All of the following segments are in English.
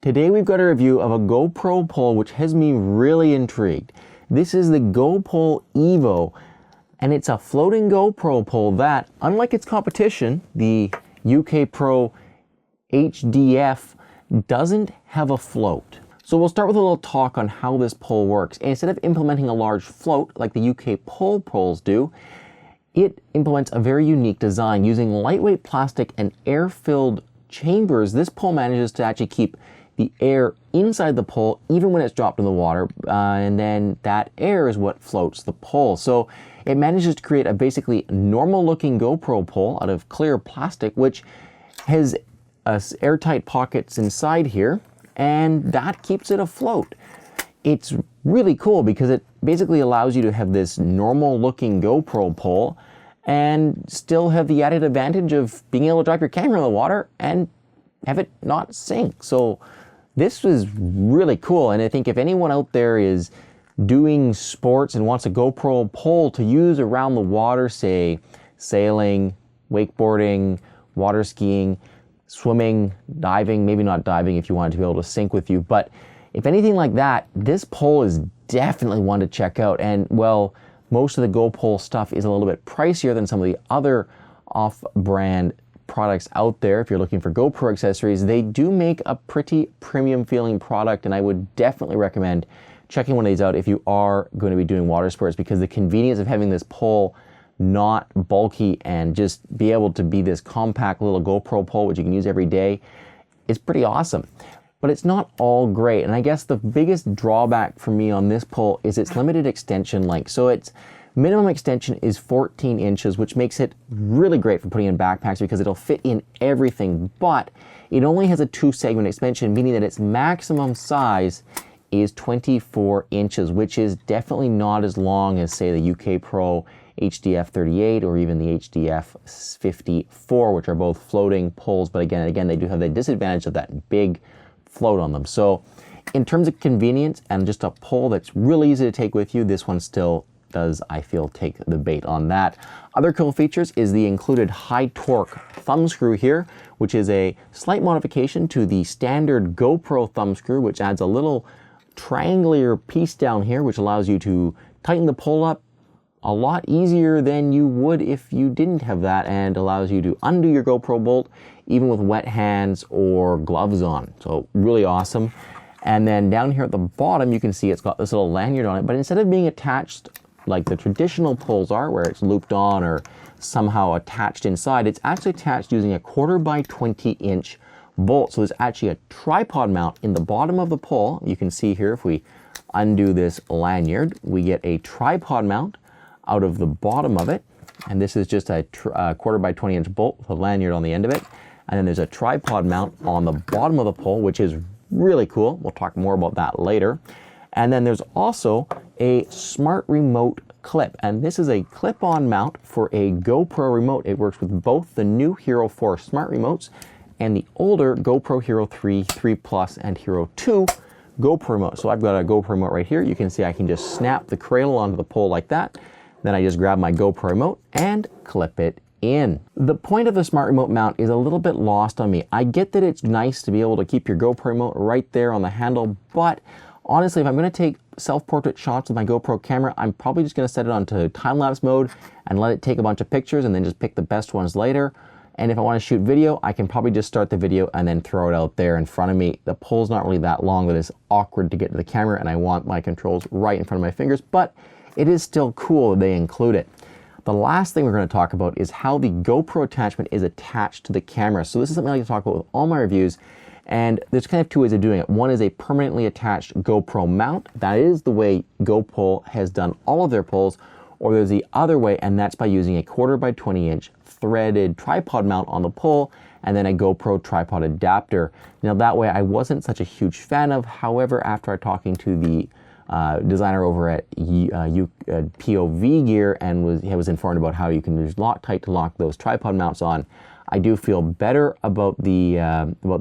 Today we've got a review of a GoPro Pole which has me really intrigued. This is the GoPole EVO, and it's a floating GoPro pole that, unlike its competition, the UK Pro HDF, doesn't have a float. So we'll start with a little talk on how this pole works. And instead of implementing a large float like the UK pole poles do, it implements a very unique design. Using lightweight plastic and air-filled chambers, this pole manages to actually keep the air inside the pole even when it's dropped in the water, and then that air is what floats the pole. So it manages to create a basically normal looking GoPro pole out of clear plastic, which has airtight pockets inside here, and that keeps it afloat. It's really cool because it basically allows you to have this normal looking GoPro pole and still have the added advantage of being able to drop your camera in the water and have it not sink. So this was really cool, and I think if anyone out there is doing sports and wants a GoPro pole to use around the water, say sailing, wakeboarding, water skiing, swimming, diving, maybe not diving if you wanted to be able to sink with you, but if anything like that, this pole is definitely one to check out. And well, most of the GoPole stuff is a little bit pricier than some of the other off-brand products out there. If you're looking for GoPro accessories, they do make a pretty premium feeling product, and I would definitely recommend checking one of these out if you are going to be doing water sports, because the convenience of having this pole not bulky and just be able to be this compact little GoPro pole which you can use every day is pretty awesome. But it's not all great, and I guess the biggest drawback for me on this pole is its limited extension length. So its minimum extension is 14 inches, which makes it really great for putting in backpacks because it'll fit in everything, but it only has a 2-segment extension, meaning that its maximum size is 24 inches, which is definitely not as long as, say, the UK Pro HDF 38 or even the HDF 54, which are both floating poles, but again, they do have the disadvantage of that big float on them. So in terms of convenience and just a pole that's really easy to take with you, this one still does, I feel, take the bait on that. Other cool features is the included high torque thumb screw here, which is a slight modification to the standard GoPro thumb screw, which adds a little triangular piece down here, which allows you to tighten the pole up a lot easier than you would if you didn't have that, and allows you to undo your GoPro bolt even with wet hands or gloves on. So really awesome. And then down here at the bottom, you can see it's got this little lanyard on it, but instead of being attached like the traditional poles are, where it's looped on or somehow attached inside, it's actually attached using a 1/4 by 20 inch bolt. So there's actually a tripod mount in the bottom of the pole. You can see here, if we undo this lanyard, we get a tripod mount out of the bottom of it. And this is just a 1/4 by 20 inch bolt with a lanyard on the end of it. And then there's a tripod mount on the bottom of the pole, which is really cool. We'll talk more about that later. And then there's also a smart remote clip, and this is a clip-on mount for a GoPro remote. It works with both the new Hero 4 smart remotes and the older GoPro Hero 3, 3 Plus, and Hero 2 GoPro remote. So I've got a GoPro remote right here. You can see I can just snap the cradle onto the pole like that. Then I just grab my GoPro remote and clip it in. The point of the smart remote mount is a little bit lost on me. I get that it's nice to be able to keep your GoPro remote right there on the handle, but honestly, if I'm going to take self-portrait shots with my GoPro camera, I'm probably just going to set it onto time-lapse mode and let it take a bunch of pictures and then just pick the best ones later. And if I want to shoot video, I can probably just start the video and then throw it out there in front of me. The pole's not really that long that it's awkward to get to the camera, and I want my controls right in front of my fingers, but it is still cool that they include it. The last thing we're going to talk about is how the GoPro attachment is attached to the camera. So this is something I like to talk about with all my reviews. And there's kind of 2 ways of doing it. One is a permanently attached GoPro mount. That is the way GoPro has done all of their poles. Or there's the other way, and that's by using a 1/4 by 20 inch threaded tripod mount on the pole and then a GoPro tripod adapter. Now that way I wasn't such a huge fan of. However, after talking to the designer over at POV Gear and was informed about how you can use Loctite to lock those tripod mounts on, I do feel better about the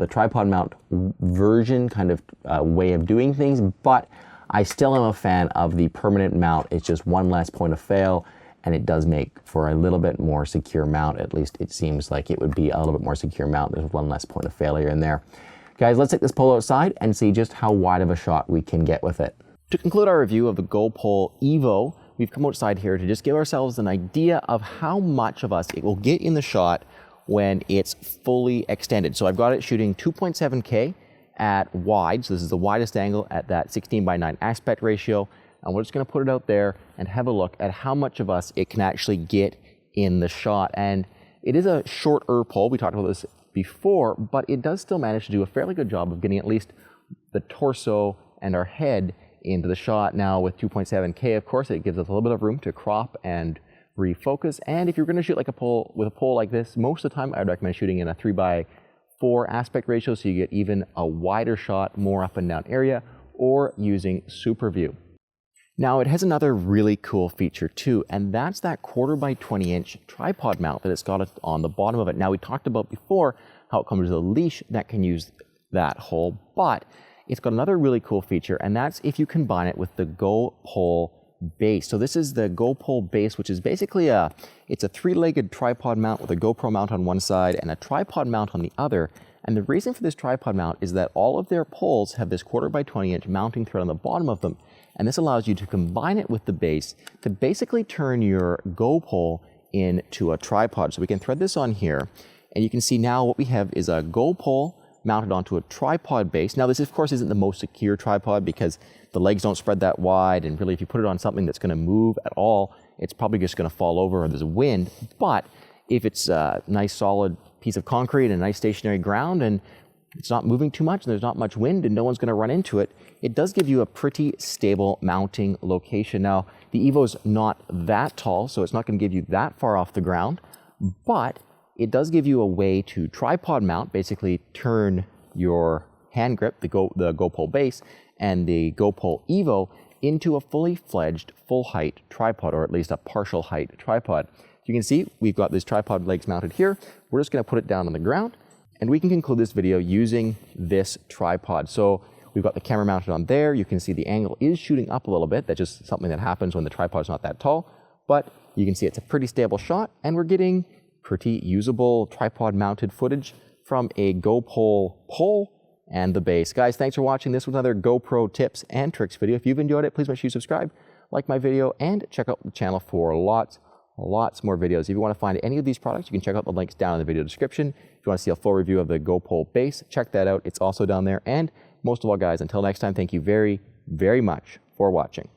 tripod mount version kind of way of doing things, but I still am a fan of the permanent mount. It's just one less point of fail, and it does make for a little bit more secure mount. At least it seems like it would be a little bit more secure mount. There's one less point of failure in there. Guys, let's take this pole outside and see just how wide of a shot we can get with it. To conclude our review of the GoPole EVO, we've come outside here to just give ourselves an idea of how much of us it will get in the shot when it's fully extended. So I've got it shooting 2.7K at wide, so this is the widest angle at that 16:9 aspect ratio, and we're just going to put it out there and have a look at how much of us it can actually get in the shot. And it is a shorter pole, we talked about this before, but it does still manage to do a fairly good job of getting at least the torso and our head into the shot. Now with 2.7K, of course, it gives us a little bit of room to crop and refocus. And if you're going to shoot like a pole with a pole like this, most of the time I'd recommend shooting in a 3:4 aspect ratio, so you get even a wider shot, more up and down area, or using super view. Now it has another really cool feature too, and that's that 1/4x20" tripod mount that it's got on the bottom of it. Now we talked about before how it comes with a leash that can use that hole, but it's got another really cool feature, and that's if you combine it with the GoPole base. So this is the GoPole base, which is basically it's a 3-legged tripod mount with a GoPro mount on one side and a tripod mount on the other. And the reason for this tripod mount is that all of their poles have this 1/4x20" mounting thread on the bottom of them. And this allows you to combine it with the base to basically turn your GoPole into a tripod. So we can thread this on here, and you can see now what we have is a GoPole mounted onto a tripod base. Now this of course isn't the most secure tripod because the legs don't spread that wide, and really if you put it on something that's going to move at all, it's probably just going to fall over or there's wind. But if it's a nice solid piece of concrete and a nice stationary ground and it's not moving too much and there's not much wind and no one's going to run into it, it does give you a pretty stable mounting location. Now the EVO's not that tall, so it's not going to give you that far off the ground, but it does give you a way to tripod mount, basically turn your hand grip, the GoPole base, and the GoPole EVO into a fully fledged full height tripod, or at least a partial height tripod. You can see we've got these tripod legs mounted here. We're just going to put it down on the ground, and we can conclude this video using this tripod. So we've got the camera mounted on there. You can see the angle is shooting up a little bit. That's just something that happens when the tripod's not that tall, but you can see it's a pretty stable shot, and we're getting pretty usable tripod mounted footage from a GoPro pole and the base. Guys, thanks for watching. This was another GoPro tips and tricks video. If you've enjoyed it, please make sure you subscribe, like my video, and check out the channel for lots more videos. If you want to find any of these products, you can check out the links down in the video description. If you want to see a full review of the GoPro base, check that out. It's also down there. And most of all, guys, until next time, thank you very, very much for watching.